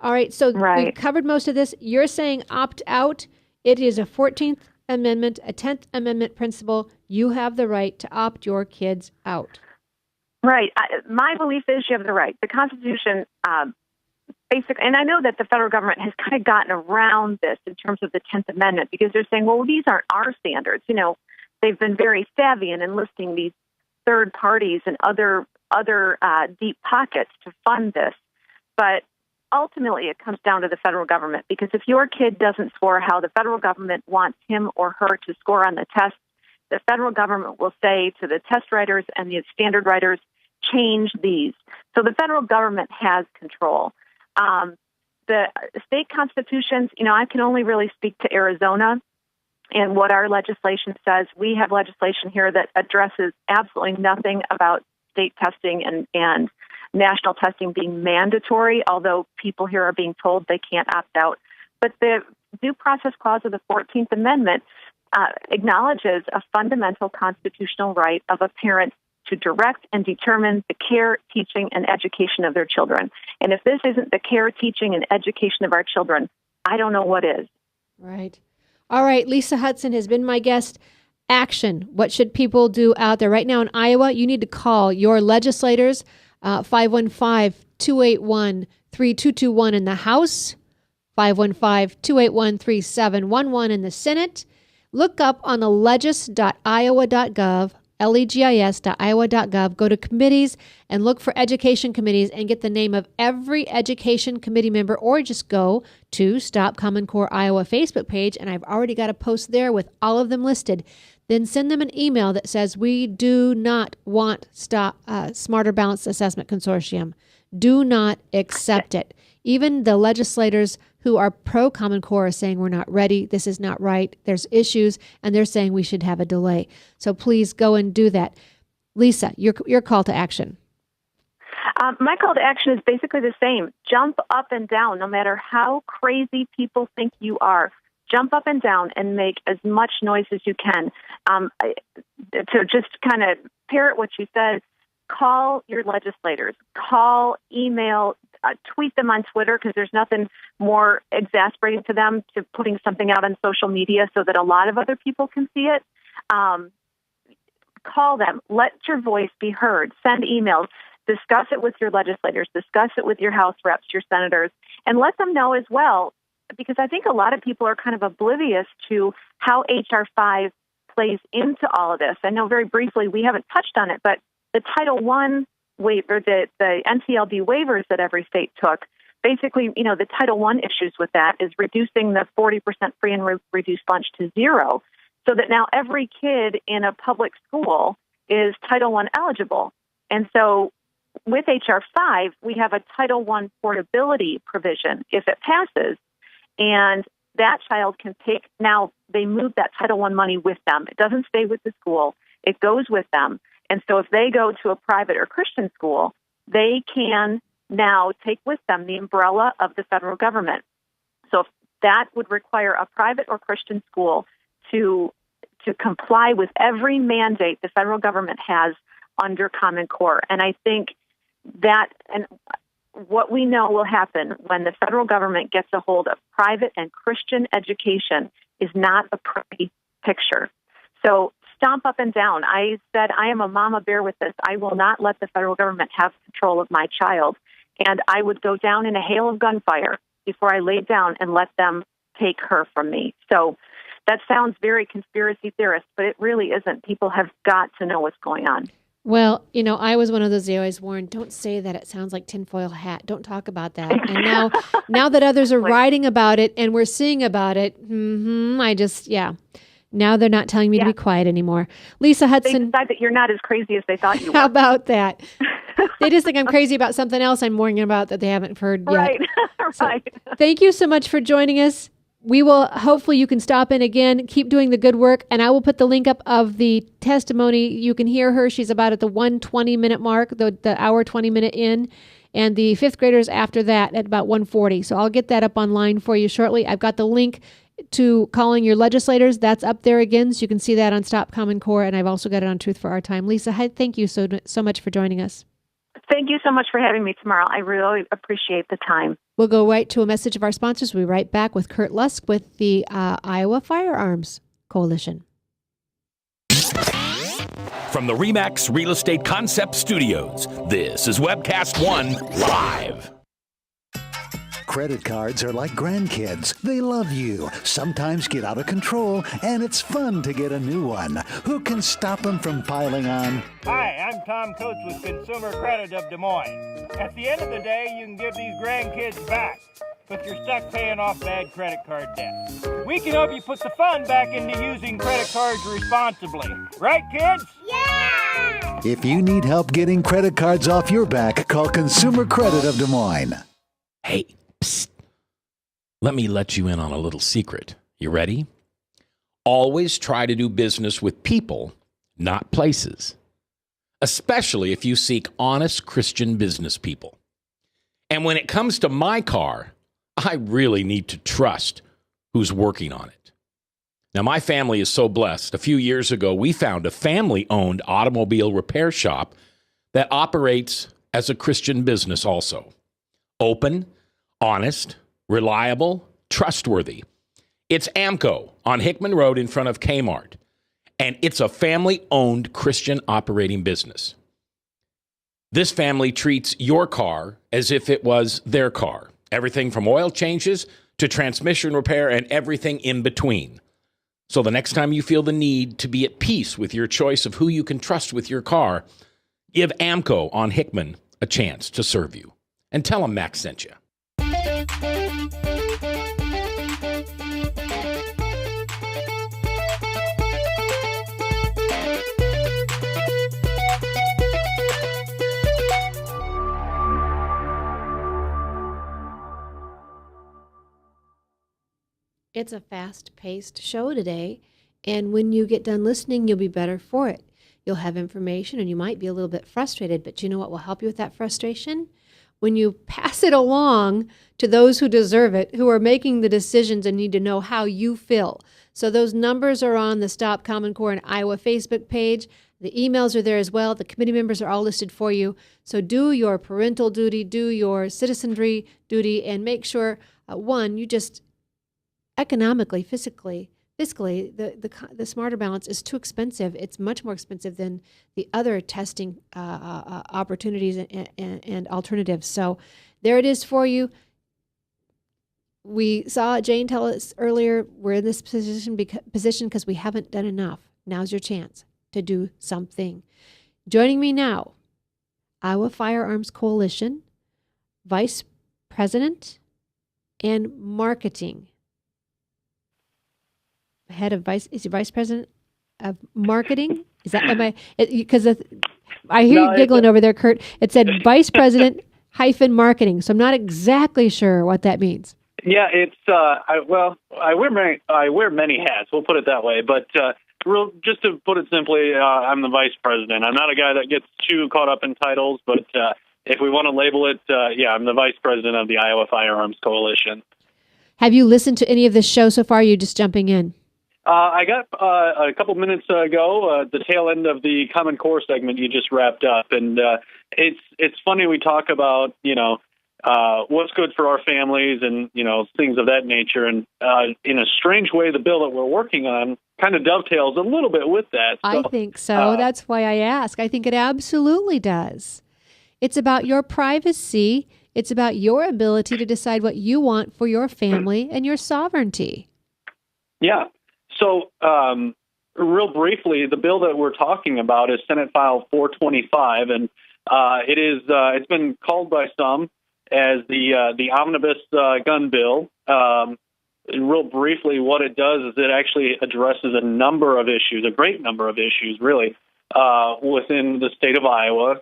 All right, so we covered most of this. You're saying opt out. It is a 14th Amendment, a 10th Amendment principle. You have the right to opt your kids out. Right. My belief is you have the right. The Constitution, and I know that the federal government has kind of gotten around this in terms of the 10th Amendment because they're saying, well, these aren't our standards. They've been very savvy in enlisting these third parties and other deep pockets to fund this. But ultimately, it comes down to the federal government, because if your kid doesn't score how the federal government wants him or her to score on the test, the federal government will say to the test writers and the standard writers, change these. So the federal government has control. The state constitutions, I can only really speak to Arizona and what our legislation says. We have legislation here that addresses absolutely nothing about state testing and national testing being mandatory, although people here are being told they can't opt out. But the Due Process Clause of the 14th Amendment acknowledges a fundamental constitutional right of a parent to direct and determine the care, teaching, and education of their children. And if this isn't the care, teaching, and education of our children, I don't know what is. Right. All right, Lisa Hudson has been my guest. Action. What should people do out there? Right now in Iowa, you need to call your legislators, 515-281-3221 in the House, 515-281-3711 in the Senate. Look up on the legis.iowa.gov, legis.iowa.gov. Go to committees and look for education committees and get the name of every education committee member, or just go to Stop Common Core Iowa Facebook page, and I've already got a post there with all of them listed. Then send them an email that says, we do not want Smarter Balanced Assessment Consortium. Do not accept it. Even the legislators who are pro-Common Core are saying we're not ready, this is not right, there's issues, and they're saying we should have a delay. So please go and do that. Lisa, your call to action. My call to action is basically the same. Jump up and down, no matter how crazy people think you are. Jump up and down and make as much noise as you can. To just kind of parrot what you said, call your legislators, call, email, tweet them on Twitter, because there's nothing more exasperating to them to putting something out on social media so that a lot of other people can see it. Call them. Let your voice be heard. Send emails. Discuss it with your legislators. Discuss it with your House reps, your senators, and let them know as well, because I think a lot of people are kind of oblivious to how H.R. 5 plays into all of this. I know very briefly we haven't touched on it, but the Title I waiver, the NCLB waivers that every state took, basically, the Title I issues with that is reducing the 40% free and reduced lunch to zero, so that now every kid in a public school is Title I eligible. And so with H.R. 5, we have a Title I portability provision if it passes, and that child can take, now they move that Title I money with them. It doesn't stay with the school. It goes with them. And so if they go to a private or Christian school, they can now take with them the umbrella of the federal government. So if that would require a private or Christian school to comply with every mandate the federal government has under Common Core. And I think that, and what we know will happen when the federal government gets a hold of private and Christian education is not a pretty picture. So stomp up and down. I said, I am a mama bear with this. I will not let the federal government have control of my child. And I would go down in a hail of gunfire before I laid down and let them take her from me. So that sounds very conspiracy theorist, but it really isn't. People have got to know what's going on. Well, I was one of those they always warned, don't say that. It sounds like tinfoil hat. Don't talk about that. And now that others are writing about it and we're seeing about it, now they're not telling me to be quiet anymore. Lisa Hudson. They decide that you're not as crazy as they thought you were. How about that? They just think I'm crazy about something else I'm warning about that they haven't heard yet. Right, right. So, thank you so much for joining us. We will, hopefully you can stop in again, keep doing the good work, and I will put the link up of the testimony. You can hear her. She's about at the 1:20-minute mark, the hour 20-minute in, and the fifth graders after that at about 1:40. So I'll get that up online for you shortly. I've got the link to calling your legislators. That's up there again, so you can see that on Stop Common Core, and I've also got it on Truth for Our Time. Lisa, thank you so much for joining us. Thank you so much for having me tomorrow. I really appreciate the time. We'll go right to a message of our sponsors. We'll be right back with Kurt Lusk with the Iowa Firearms Coalition. From the RE/MAX Real Estate Concept Studios, this is Webcast One Live. Credit cards are like grandkids. They love you, sometimes get out of control, and it's fun to get a new one. Who can stop them from piling on? Hi, I'm Tom Coates with Consumer Credit of Des Moines. At the end of the day, you can give these grandkids back, but you're stuck paying off bad credit card debt. We can help you put the fun back into using credit cards responsibly. Right, kids? Yeah! If you need help getting credit cards off your back, call Consumer Credit of Des Moines. Hey, psst. Let me let you in on a little secret. You ready? Always try to do business with people, not places. Especially if you seek honest Christian business people. And when it comes to my car, I really need to trust who's working on it. Now, my family is so blessed. A few years ago, we found a family-owned automobile repair shop that operates as a Christian business also. Open, honest, reliable, trustworthy. It's AMCO on Hickman Road in front of Kmart. And it's a family-owned Christian operating business. This family treats your car as if it was their car. Everything from oil changes to transmission repair and everything in between. So the next time you feel the need to be at peace with your choice of who you can trust with your car, give AMCO on Hickman a chance to serve you. And tell them Max sent you. It's a fast-paced show today, and when you get done listening, you'll be better for it. You'll have information, and you might be a little bit frustrated, but you know what will help you with that frustration? When you pass it along to those who deserve it, who are making the decisions and need to know how you feel. So those numbers are on the Stop Common Core in Iowa Facebook page. The emails are there as well. The committee members are all listed for you. So do your parental duty, do your citizenry duty, and make sure, one, you just economically, fiscally, the smarter balance is too expensive. It's much more expensive than the other testing opportunities and alternatives. So there it is for you. We saw Jane tell us earlier, we're in this position because we haven't done enough. Now's your chance to do something. Joining me now, Iowa Firearms Coalition Vice President and Marketing. Head of Vice President of Marketing? Is that, because I hear you giggling over there, Kurt. It said Vice President -Marketing. So I'm not exactly sure what that means. Yeah, it's I wear many hats. We'll put it that way. But just to put it simply, I'm the vice president. I'm not a guy that gets too caught up in titles, but if we want to label it, I'm the vice president of the Iowa Firearms Coalition. Have you listened to any of this show so far? Or are you just jumping in? I got a couple minutes ago the tail end of the Common Core segment you just wrapped up, and it's funny we talk about what's good for our families and things of that nature, and in a strange way the bill that we're working on kind of dovetails a little bit with that. So, I think so. That's why I ask. I think it absolutely does. It's about your privacy. It's about your ability to decide what you want for your family and your sovereignty. Yeah. So, real briefly, the bill that we're talking about is Senate File 425, and it's been called by some as the omnibus gun bill. Real briefly, what it does is it actually addresses a great number of issues, really, within the state of Iowa.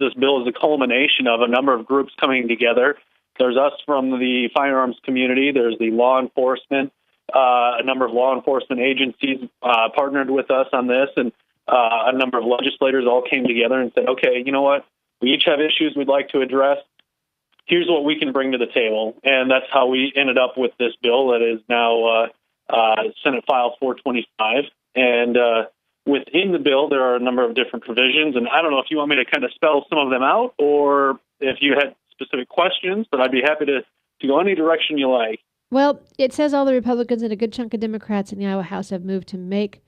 This bill is a culmination of a number of groups coming together. There's us from the firearms community. There's the law enforcement. A number of law enforcement agencies partnered with us on this, and a number of legislators all came together and said, okay, you know what? We each have issues we'd like to address. Here's what we can bring to the table. And that's how we ended up with this bill that is now Senate File 425. And within the bill, there are a number of different provisions. And I don't know if you want me to kind of spell some of them out or if you had specific questions, but I'd be happy to go any direction you like. Well, it says all the Republicans and a good chunk of Democrats in the Iowa House have moved to make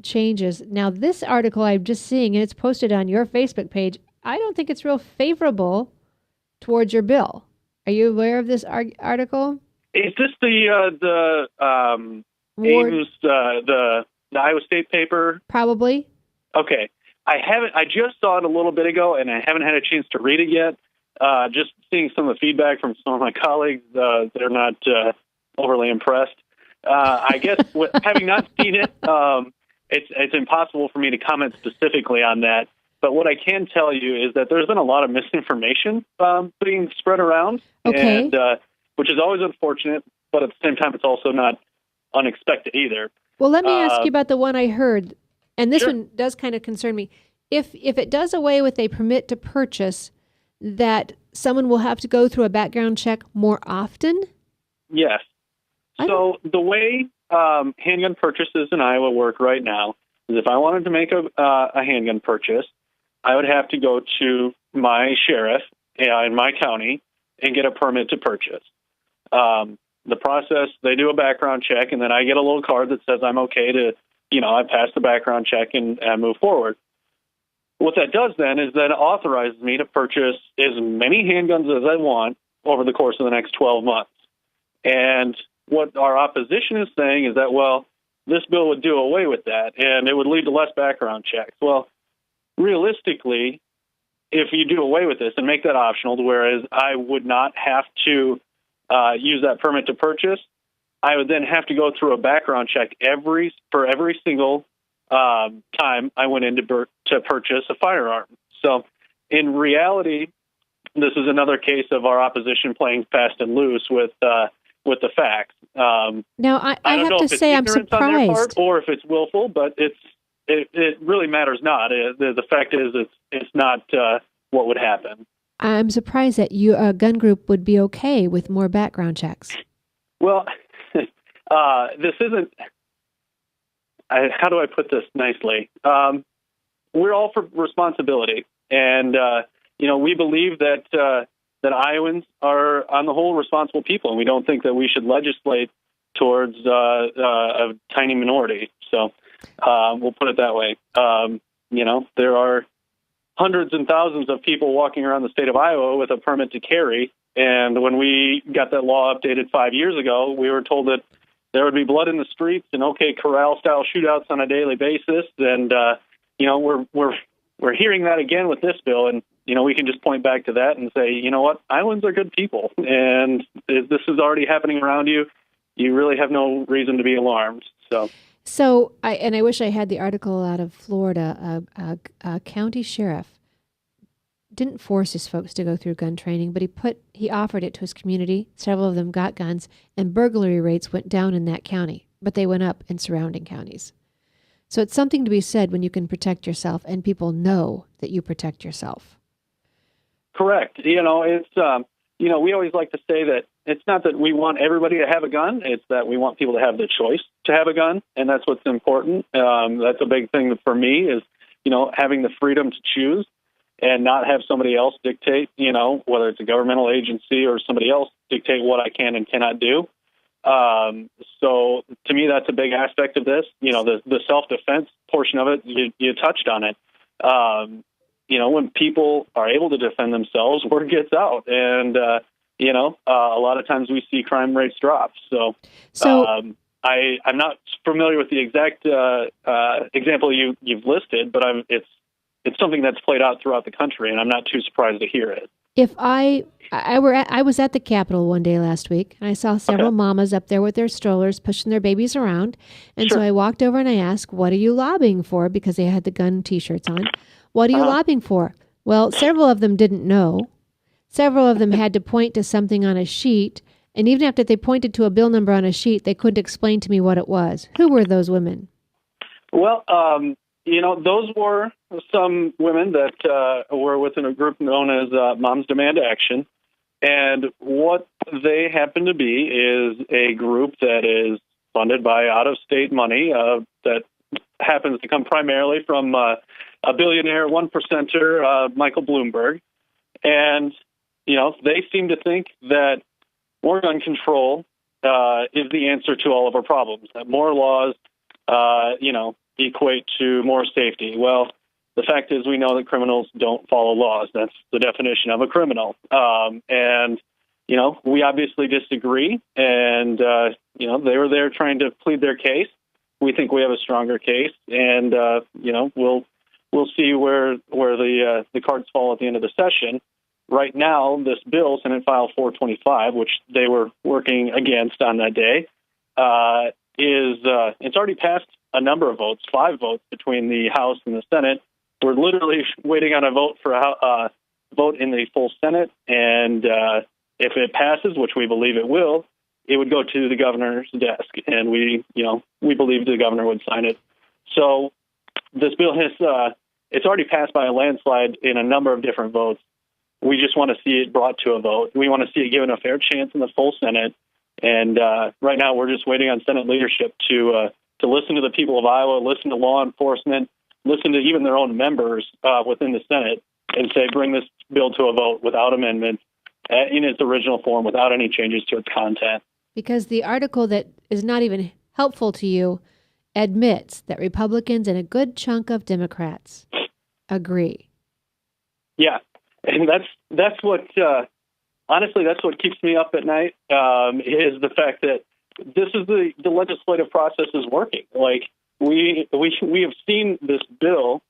changes. Now, this article I'm just seeing, and it's posted on your Facebook page, I don't think it's real favorable towards your bill. Are you aware of this article? Is this the Ames, the Iowa State paper? Probably. Okay. I just saw it a little bit ago, and I haven't had a chance to read it yet. Just seeing some of the feedback from some of my colleagues, they're not overly impressed. I guess having not seen it, it's impossible for me to comment specifically on that. But what I can tell you is that there's been a lot of misinformation being spread around, and which is always unfortunate, but at the same time, it's also not unexpected either. Well, let me ask you about the one I heard, and this one does kind of concern me. If it does away with a permit to purchase, that someone will have to go through a background check more often? Yes. So the way handgun purchases in Iowa work right now is if I wanted to make a handgun purchase, I would have to go to my sheriff in my county and get a permit to purchase. The process, they do a background check, and then I get a little card that says I'm okay to, I passed the background check and move forward. What that does then is that it authorizes me to purchase as many handguns as I want over the course of the next 12 months. And what our opposition is saying is that, well, this bill would do away with that, and it would lead to less background checks. Well, realistically, if you do away with this and make that optional, whereas I would not have to use that permit to purchase, I would then have to go through a background check for every single time I went in to purchase a firearm. So in reality, this is another case of our opposition playing fast and loose with the facts. Now, I have to say I'm surprised. On their part or if it's willful, but it really matters not. The fact is it's not what would happen. I'm surprised that a gun group would be okay with more background checks. Well, this isn't... how do I put this nicely? We're all for responsibility, and we believe that Iowans are, on the whole, responsible people, and we don't think that we should legislate towards a tiny minority. So we'll put it that way. There are hundreds and thousands of people walking around the state of Iowa with a permit to carry, and when we got that law updated 5 years ago, we were told that there would be blood in the streets and corral-style shootouts on a daily basis, and we're hearing that again with this bill, and we can just point back to that and say, you know what, Iowans are good people, and if this is already happening around you, you really have no reason to be alarmed. So I wish I had the article out of Florida. A county sheriff didn't force his folks to go through gun training, but he offered it to his community. Several of them got guns, and burglary rates went down in that county, but they went up in surrounding counties. So it's something to be said when you can protect yourself, and people know that you protect yourself. Correct. It's we always like to say that it's not that we want everybody to have a gun; it's that we want people to have the choice to have a gun, and that's what's important. That's a big thing for me is having the freedom to choose and not have somebody else dictate. Whether it's a governmental agency or somebody else dictate what I can and cannot do. So to me, that's a big aspect of this. The self-defense portion of it, you touched on it. When people are able to defend themselves, word gets out, and a lot of times we see crime rates drop. So I'm not familiar with the exact example you've listed, but it's something that's played out throughout the country, and I'm not too surprised to hear it. If I was at the Capitol one day last week, and I saw several mamas up there with their strollers pushing their babies around, and so I walked over and I asked, "What are you lobbying for?" Because they had the gun T-shirts on. What are you lobbying for? Well, several of them didn't know. Several of them had to point to something on a sheet, and even after they pointed to a bill number on a sheet, they couldn't explain to me what it was. Who were those women? Well, those were some women that were within a group known as Moms Demand Action. And what they happen to be is a group that is funded by out-of-state money that happens to come primarily from a billionaire, one percenter, Michael Bloomberg. And, they seem to think that more gun control is the answer to all of our problems, that more laws, equate to more safety. Well, the fact is we know that criminals don't follow laws. That's the definition of a criminal. We obviously disagree. And, they were there trying to plead their case. We think we have a stronger case. And, we'll see where the cards fall at the end of the session. Right now, this bill, Senate File 425, which they were working against on that day, it's already passed a number of votes, 5 votes between the House and the Senate. We're literally waiting on a vote for a vote in the full Senate, and if it passes, which we believe it will, it would go to the governor's desk, and we believe the governor would sign it. So this bill it's already passed by a landslide in a number of different votes. We just want to see it brought to a vote. We want to see it given a fair chance in the full Senate, and right now we're just waiting on Senate leadership to listen to the people of Iowa, listen to law enforcement, listen to even their own members within the Senate, and say, bring this bill to a vote without amendments in its original form, without any changes to its content. Because the article that is not even helpful to you admits that Republicans and a good chunk of Democrats agree. Yeah, and that's what, honestly, that's what keeps me up at night, is the fact that this is the legislative process is working. Like we have seen this bill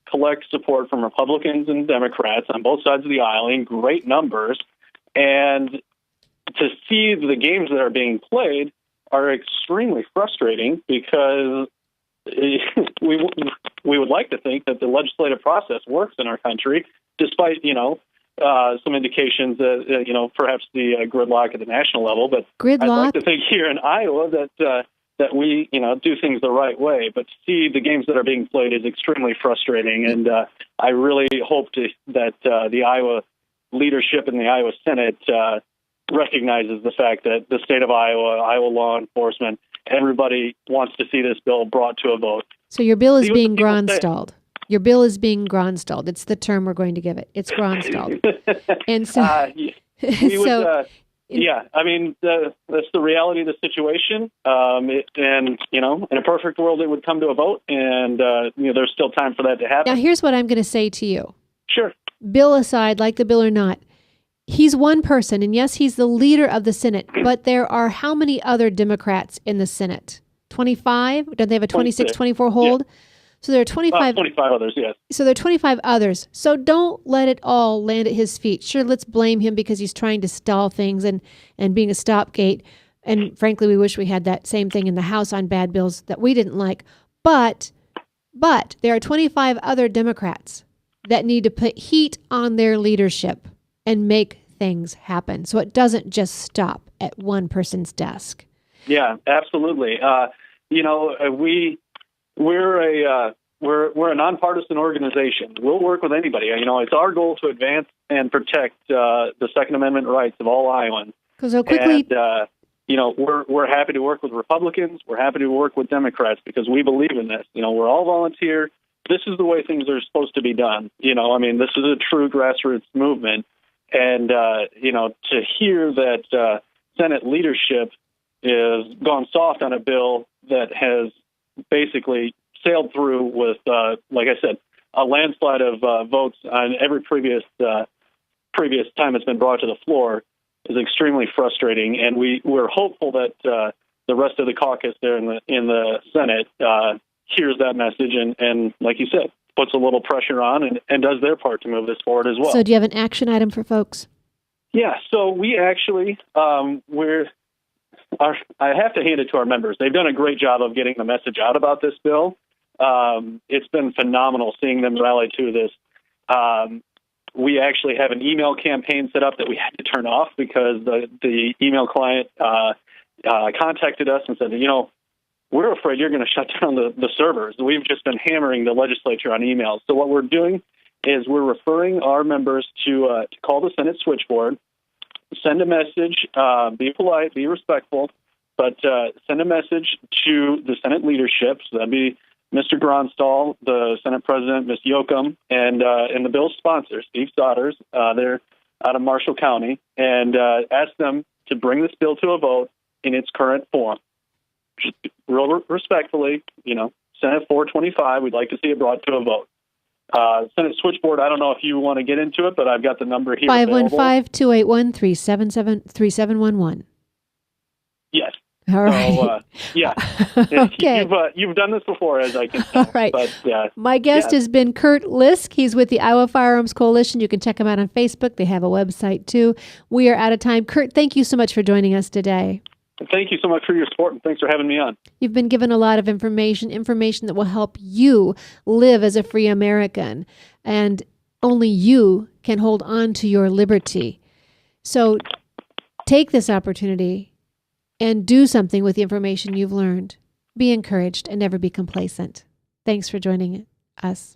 collect support from Republicans and Democrats on both sides of the aisle in great numbers, and to see the games that are being played are extremely frustrating because we would like to think that the legislative process works in our country, despite some indications that perhaps the gridlock at the national level. But I'd like to think here in Iowa that we do things the right way. But to see the games that are being played is extremely frustrating, and I really hope that the Iowa leadership in the Iowa Senate recognizes the fact that the state of Iowa law enforcement everybody wants to see this bill brought to a vote. So your bill is See what the being people say. Gronstalled. Your bill is being Gronstalled. It's the term we're going to give it. It's Gronstalled. And so, we would, yeah, I mean, that's the reality of the situation. In a perfect world, it would come to a vote, and there's still time for that to happen. now here's what I'm going to say to you. Sure. Bill aside, like the bill or not, he's one person, and yes, he's the leader of the Senate, but there are how many other Democrats in the Senate? 25? Don't they have a 26, 24 hold? Yeah. So there are 25. 25 others, yes. So there are 25 others. So don't let it all land at his feet. Sure, let's blame him because he's trying to stall things and being a stopgate. And frankly, we wish we had that same thing in the House on bad bills that we didn't like. But there are 25 other Democrats that need to put heat on their leadership and make things happen. So it doesn't just stop at one person's desk. Yeah, absolutely. We're a nonpartisan organization. We'll work with anybody. It's our goal to advance and protect the Second Amendment rights of all Iowans. Because so quickly, we're happy to work with Republicans. We're happy to work with Democrats because we believe in this. We're all volunteer. This is the way things are supposed to be done. This is a true grassroots movement. And to hear that Senate leadership is gone soft on a bill that has basically sailed through with, like I said, a landslide of votes on every previous time it's been brought to the floor is extremely frustrating. And we're hopeful that the rest of the caucus there in the Senate hears that message and, like you said, puts a little pressure on and does their part to move this forward as well. So do you have an action item for folks? Yeah, so we actually, I have to hand it to our members. They've done a great job of getting the message out about this bill. It's been phenomenal seeing them rally to this. We actually have an email campaign set up that we had to turn off because the email client contacted us and said, we're afraid you're going to shut down the servers. We've just been hammering the legislature on emails. So what we're doing is we're referring our members to call the Senate switchboard, send a message, be polite, be respectful, but send a message to the Senate leadership. So that'd be Mr. Gronstall, the Senate President, Ms. Yoakum, and the bill's sponsor, Steve Sodders. They're out of Marshall County, and ask them to bring this bill to a vote in its current form. Just real respectfully, Senate 425, we'd like to see it brought to a vote. Senate switchboard, I don't know if you want to get into it, but I've got the number here. 515-281-3711. Yes. All right. So, yeah. Okay. You've done this before, as I can tell. All right. But, my guest has been Kurt Lisk. He's with the Iowa Firearms Coalition. You can check him out on Facebook. They have a website, too. We are out of time. Kurt, thank you so much for joining us today. Thank you so much for your support, and thanks for having me on. You've been given a lot of information that will help you live as a free American, and only you can hold on to your liberty. So take this opportunity and do something with the information you've learned. Be encouraged and never be complacent. Thanks for joining us.